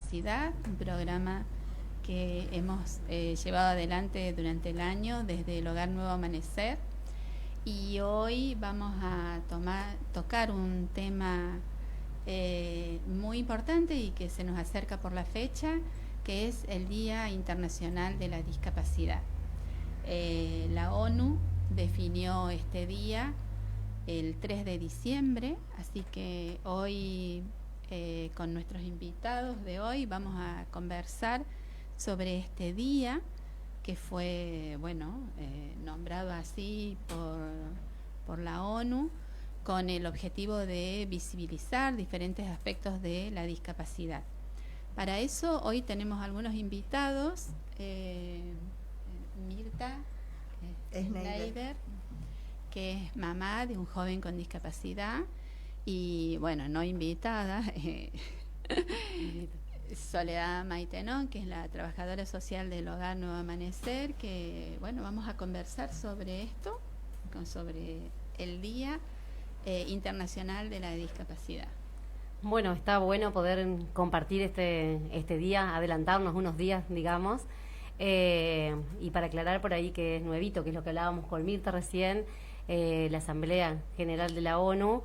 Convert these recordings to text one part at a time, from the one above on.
Discapacidad, un programa que hemos llevado adelante durante el año desde el Hogar Nuevo Amanecer. Y hoy vamos a tocar un tema muy importante y que se nos acerca por la fecha, que es el Día Internacional de la Discapacidad. La ONU definió este día el 3 de diciembre, así que hoy con nuestros invitados de hoy vamos a conversar sobre este día que fue, nombrado así por la ONU con el objetivo de visibilizar diferentes aspectos de la discapacidad. Para eso hoy tenemos algunos invitados, Mirta Schneider, que es mamá de un joven con discapacidad, y no invitada, Soledad Maitenón, que es la trabajadora social del Hogar Nuevo Amanecer, que vamos a conversar sobre esto, sobre el Día Internacional de la Discapacidad. Bueno, está bueno poder compartir este día, adelantarnos unos días, digamos, y para aclarar por ahí que es nuevito, que es lo que hablábamos con Mirta recién, la Asamblea General de la ONU,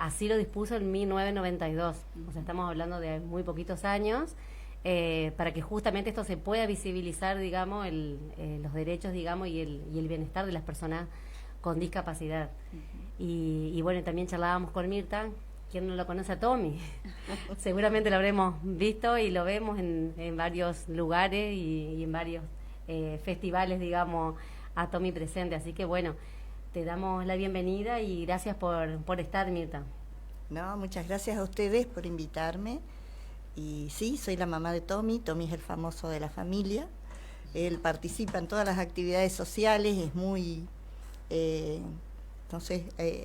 así lo dispuso en 1992, o sea, estamos hablando de muy poquitos años, para que justamente esto se pueda visibilizar, digamos, los derechos, digamos, y el bienestar de las personas con discapacidad. Y bueno, también charlábamos con Mirta. ¿Quién no lo conoce a Tommy? Seguramente lo habremos visto y lo vemos en varios lugares y en varios festivales, digamos, a Tommy presente. Así que bueno, te damos la bienvenida y gracias por estar, Mirta. No, muchas gracias a ustedes por invitarme. Y sí, soy la mamá de Tommy. Tommy es el famoso de la familia. Él participa en todas las actividades sociales, es muy...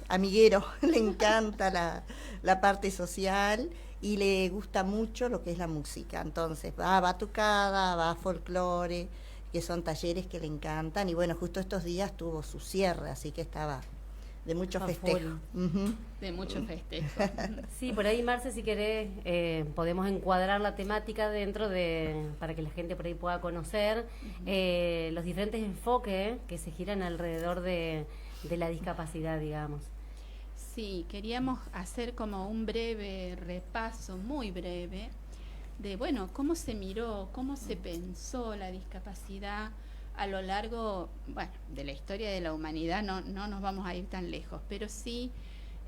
amiguero, le encanta la parte social y le gusta mucho lo que es la música. Entonces va a batucada, va a folclore, que son talleres que le encantan. Y bueno, justo estos días tuvo su cierre, así que estaba de mucho festejo. De mucho festejo. Sí, por ahí, Marce, si querés, podemos encuadrar la temática para que la gente por ahí pueda conocer los diferentes enfoques que se giran alrededor de la discapacidad, digamos. Sí, queríamos hacer como un breve repaso, muy breve, de cómo se miró, cómo se pensó la discapacidad a lo largo, de la historia de la humanidad. No nos vamos a ir tan lejos, pero sí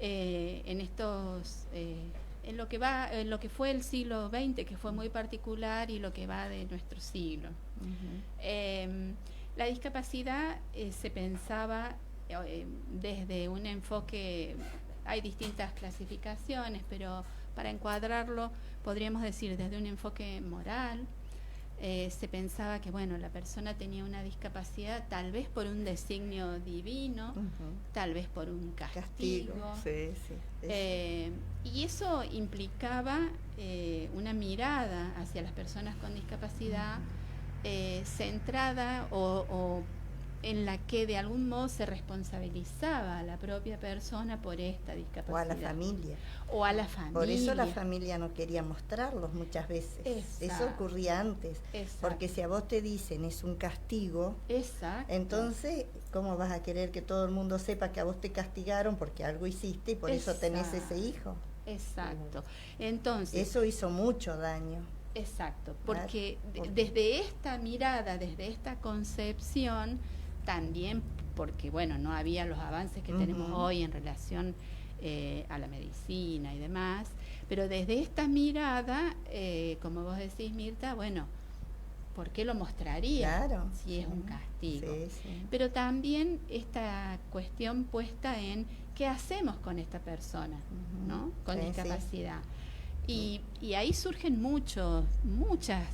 en lo que fue el siglo XX, que fue muy particular, y lo que va de nuestro siglo. La discapacidad se pensaba desde un enfoque, hay distintas clasificaciones, pero para encuadrarlo podríamos decir desde un enfoque moral. Se pensaba que la persona tenía una discapacidad tal vez por un designio divino, tal vez por un castigo. Y eso implicaba una mirada hacia las personas con discapacidad centrada o en la que de algún modo se responsabilizaba a la propia persona por esta discapacidad. O a la familia. O a la familia. Por eso la familia no quería mostrarlos muchas veces. Exacto. Eso ocurría antes. Exacto. Porque si a vos te dicen es un castigo, exacto, entonces, ¿cómo vas a querer que todo el mundo sepa que a vos te castigaron porque algo hiciste y por eso tenés ese hijo? Exacto. Entonces, eso hizo mucho daño. Exacto, porque desde esta mirada, desde esta concepción, también porque no había los avances que tenemos hoy en relación a la medicina y demás, pero desde esta mirada, como vos decís, Mirta, ¿por qué lo mostraría? Claro, si es un castigo? Sí. Pero también esta cuestión puesta en qué hacemos con esta persona, ¿no? Con discapacidad. Y ahí surgen muchas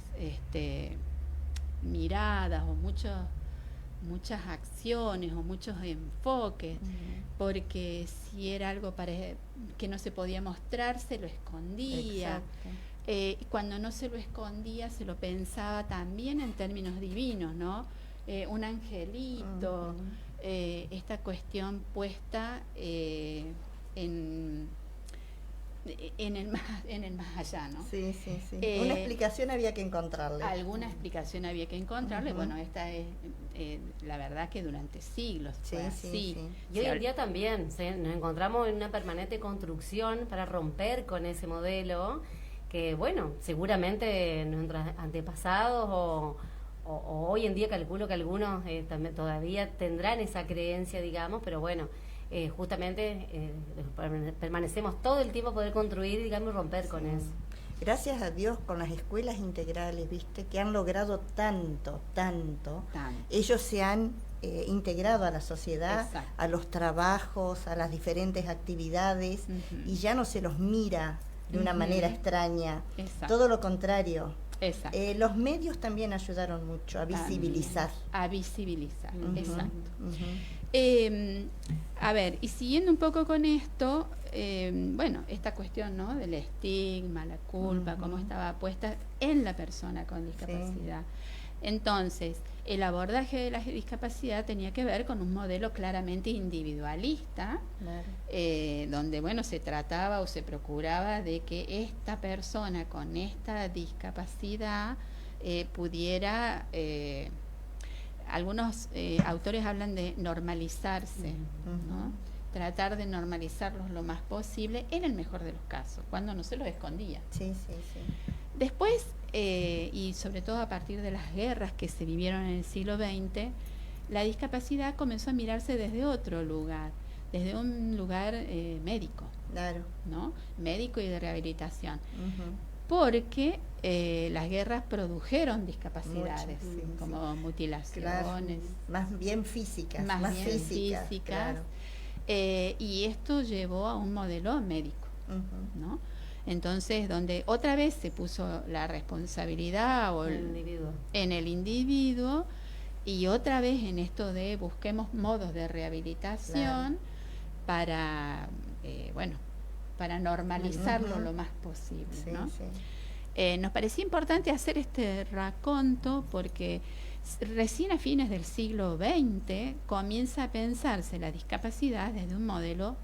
miradas o muchas acciones o muchos enfoques, porque si era algo que no se podía mostrar, se lo escondía. Cuando no se lo escondía, se lo pensaba también en términos divinos, ¿no? Un angelito, esta cuestión puesta en el más allá, ¿no? Sí, sí, sí. Una explicación había que encontrarle. Alguna explicación había que encontrarle. Bueno, esta es la verdad que durante siglos fue así. Sí. Y hoy en día también nos encontramos en una permanente construcción para romper con ese modelo que, bueno, seguramente nuestros antepasados o hoy en día calculo que algunos también todavía tendrán esa creencia, digamos, pero bueno, justamente permanecemos todo el tiempo a poder construir, digamos, y romper con eso. Gracias a Dios con las escuelas integrales, viste, que han logrado tanto. Ellos se han integrado a la sociedad, Exacto. a los trabajos, a las diferentes actividades, y ya no se los mira de una manera extraña. Exacto. Todo lo contrario. Exacto. Los medios también ayudaron mucho a visibilizar. A visibilizar, exacto. Ujú. A ver, y siguiendo un poco con esto, bueno, esta cuestión, ¿no?, del estigma, la culpa, cómo estaba puesta en la persona con discapacidad. Sí. Entonces, el abordaje de la discapacidad tenía que ver con un modelo claramente individualista, claro. Donde, bueno, se trataba o se procuraba de que esta persona con esta discapacidad pudiera... algunos autores hablan de normalizarse, ¿no? Tratar de normalizarlos lo más posible, en el mejor de los casos, cuando no se los escondía. Sí. Después, y sobre todo a partir de las guerras que se vivieron en el siglo XX, la discapacidad comenzó a mirarse desde otro lugar, desde un lugar médico, claro, ¿no? Médico y de rehabilitación. Porque las guerras produjeron discapacidades, como mutilaciones. Claro, más bien físicas. Más bien físicas. Claro. Y esto llevó a un modelo médico, ¿no? Entonces, donde otra vez se puso la responsabilidad en el individuo, y otra vez en esto de busquemos modos de rehabilitación, claro, para, bueno, para normalizarlo lo más posible, ¿no? Nos parecía importante hacer este raconto porque recién a fines del siglo XX comienza a pensarse la discapacidad desde un modelo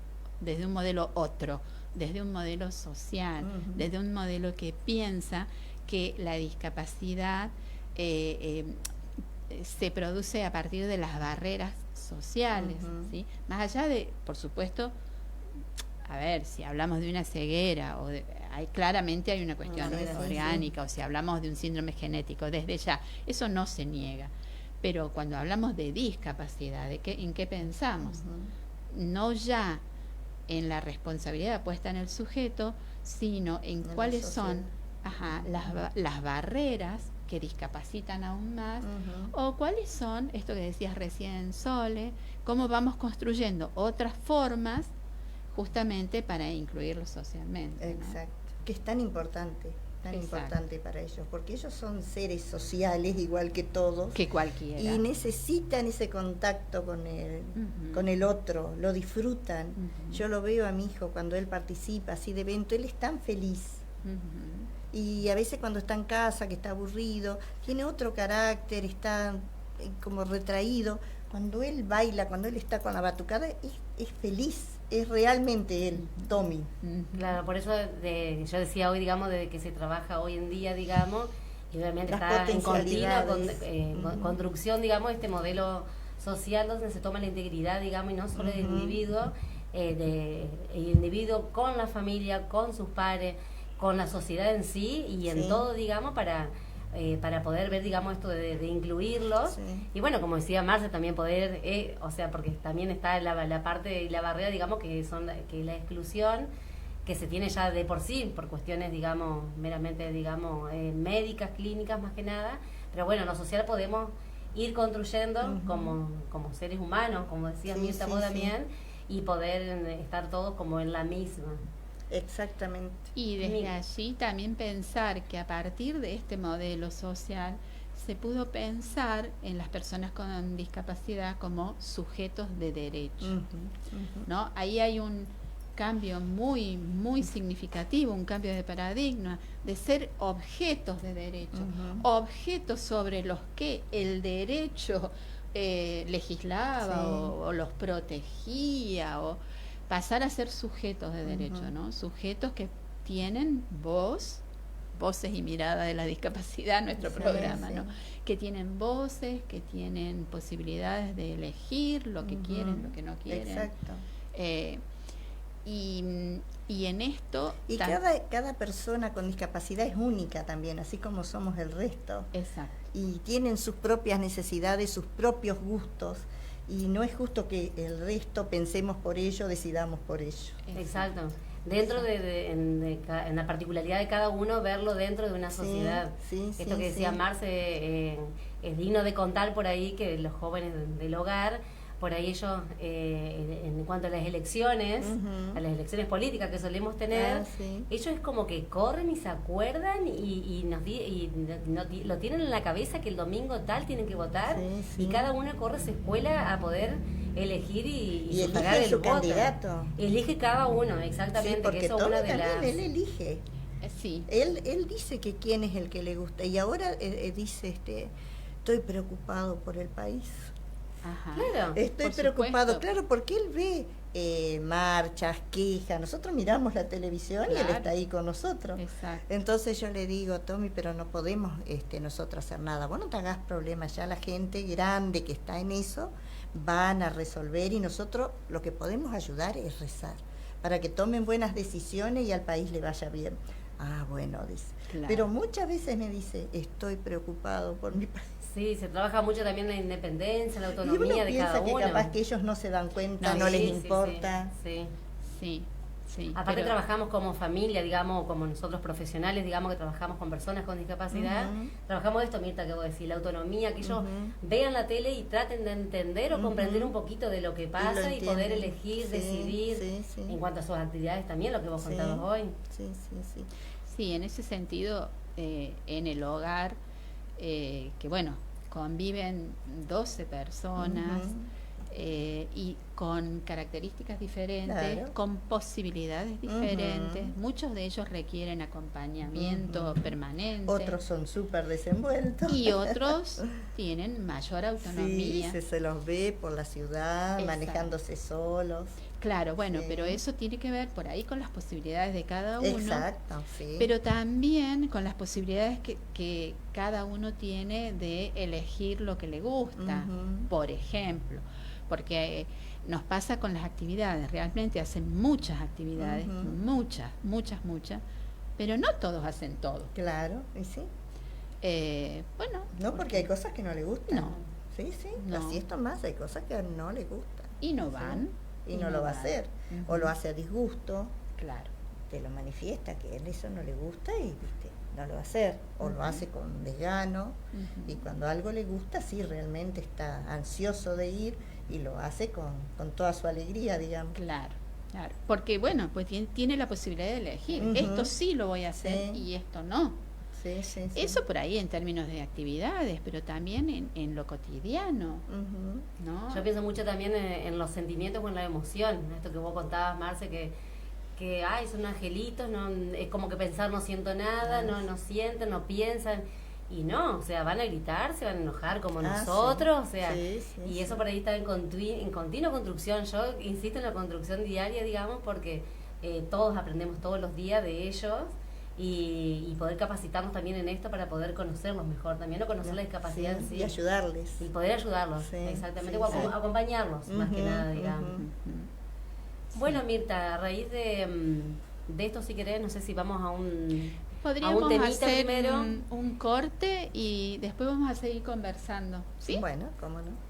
otro, desde un modelo social, desde un modelo que piensa que la discapacidad se produce a partir de las barreras sociales, ¿sí? Más allá de, por supuesto, a ver, si hablamos de una ceguera o claramente hay una cuestión orgánica, o si hablamos de un síndrome genético, desde ya, eso no se niega. Pero cuando hablamos de discapacidad, ¿en qué pensamos? No ya en la responsabilidad puesta en el sujeto, sino en cuáles son las barreras que discapacitan aún más, o cuáles son, esto que decías recién, Sole, cómo vamos construyendo otras formas justamente para incluirlo socialmente. Exacto, ¿no? Que es tan importante para ellos, porque ellos son seres sociales igual que todos, que cualquiera, y necesitan ese contacto con el otro, lo disfrutan. Yo lo veo a mi hijo cuando él participa así de evento, él es tan feliz. Y a veces cuando está en casa, que está aburrido, tiene otro carácter, está como retraído. Cuando él baila, cuando él está con la batucada, es feliz, es realmente él, Tommy. Claro, por eso yo decía hoy, digamos, de que se trabaja hoy en día, digamos, y obviamente está en continua construcción, digamos, este modelo social donde se toma la integridad, digamos, y no solo del individuo, el individuo con la familia, con sus pares, con la sociedad en sí y en todo, digamos, para poder ver, digamos, esto de incluirlos. Y bueno, como decía Marce, también poder, o sea, porque también está la parte y la barrera, digamos, que la exclusión que se tiene ya de por sí, por cuestiones, digamos, meramente, digamos, médicas, clínicas, más que nada. Pero bueno, en lo social podemos ir construyendo como seres humanos, como decía Mirta también, y poder estar todos como en la misma. Exactamente. Y desde allí también pensar que a partir de este modelo social se pudo pensar en las personas con discapacidad como sujetos de derecho, ¿no? Ahí hay un cambio muy, muy significativo, un cambio de paradigma, de ser objetos de derecho, objetos sobre los que el derecho legislaba o los protegía, pasar a ser sujetos de derecho, ¿no? Sujetos que tienen voces y mirada de la discapacidad, nuestro programa, ¿no? Que tienen voces, que tienen posibilidades de elegir lo que quieren, lo que no quieren. Exacto. Y en esto... Y cada persona con discapacidad es única también, así como somos el resto. Exacto. Y tienen sus propias necesidades, sus propios gustos, y no es justo que el resto pensemos por ello, decidamos por ello. Exacto. Dentro en la particularidad de cada uno, verlo dentro de una sociedad. Esto que decía Marce, es digno de contar por ahí que los jóvenes del hogar, por ahí ellos, en cuanto a las elecciones, a las elecciones políticas que solemos tener, ellos es como que corren y se acuerdan y lo tienen en la cabeza que el domingo tal tienen que votar, y cada uno corre a su escuela a poder elegir y sufragar el voto. Candidato. Elige cada uno, exactamente. Porque que eso Tommy una de también, las... él elige. Sí. Él dice que quién es el que le gusta, y ahora dice, estoy preocupado por el país. Ajá. Claro. Estoy preocupado, claro, porque él ve marchas, quejas. Nosotros miramos la televisión y él está ahí con nosotros. Exacto. Entonces yo le digo, Tommy, pero no podemos nosotros hacer nada. Vos no te hagas problemas, ya la gente grande que está en eso van a resolver, y nosotros lo que podemos ayudar es rezar para que tomen buenas decisiones y al país le vaya bien. Ah, bueno, dice. Claro. Pero muchas veces me dice, estoy preocupado por mi país. Sí, se trabaja mucho también la independencia, la Y uno autonomía de piensa cada que uno. capaz que ellos no se dan cuenta, no sí, les sí, importa. Sí. Sí. Aparte trabajamos como familia, digamos, como nosotros profesionales, digamos, que trabajamos con personas con discapacidad. Trabajamos esto, Mirta, que vos decís, la autonomía, que ellos vean la tele y traten de entender o comprender un poquito de lo que pasa y poder elegir, decidir en cuanto a sus actividades también, lo que vos contabas hoy. Sí, en ese sentido, en el hogar, que bueno, conviven 12 personas, y con características diferentes, con posibilidades diferentes. Muchos de ellos requieren acompañamiento permanente. Otros son súper desenvueltos. Y otros tienen mayor autonomía. Sí, se los ve por la ciudad, manejándose solos. Claro, bueno, pero eso tiene que ver por ahí con las posibilidades de cada uno. Exacto, sí. Pero también con las posibilidades que cada uno tiene de elegir lo que le gusta, por ejemplo. Porque nos pasa con las actividades, realmente hacen muchas actividades, muchas, pero no todos hacen todo. Claro, y sí. Bueno. No, porque hay cosas que no le gustan. No. Sí, No. así esto más, hay cosas que no le gustan. Y no van. Y no lo va a hacer. O lo hace a disgusto. Claro. Te lo manifiesta que a él eso no le gusta y no lo va a hacer. O lo hace con desgano. Y cuando algo le gusta, sí, realmente está ansioso de ir y lo hace con toda su alegría, digamos. Claro. Porque bueno, pues tiene la posibilidad de elegir. Esto sí lo voy a hacer y esto no. Sí. Eso por ahí en términos de actividades, pero también en lo cotidiano, ¿no? Yo pienso mucho también en los sentimientos o en la emoción. Esto que vos contabas, Marce, que son angelitos, no, es como que pensar no siento nada, no sienten, no piensan. Y no, o sea, van a gritar, se van a enojar como nosotros, o sea, y eso por ahí está en continua construcción. Yo insisto en la construcción diaria, digamos, porque todos aprendemos todos los días de ellos. Y poder capacitarnos también en esto para poder conocerlos mejor, también no conocer la discapacidad en sí. Y ayudarles. Y poder ayudarlos, exactamente, o acompañarlos, más que nada, digamos. Bueno, Mirta, a raíz de esto, si querés, no sé si vamos a un hacer un corte y después vamos a seguir conversando, ¿sí? Bueno, cómo no.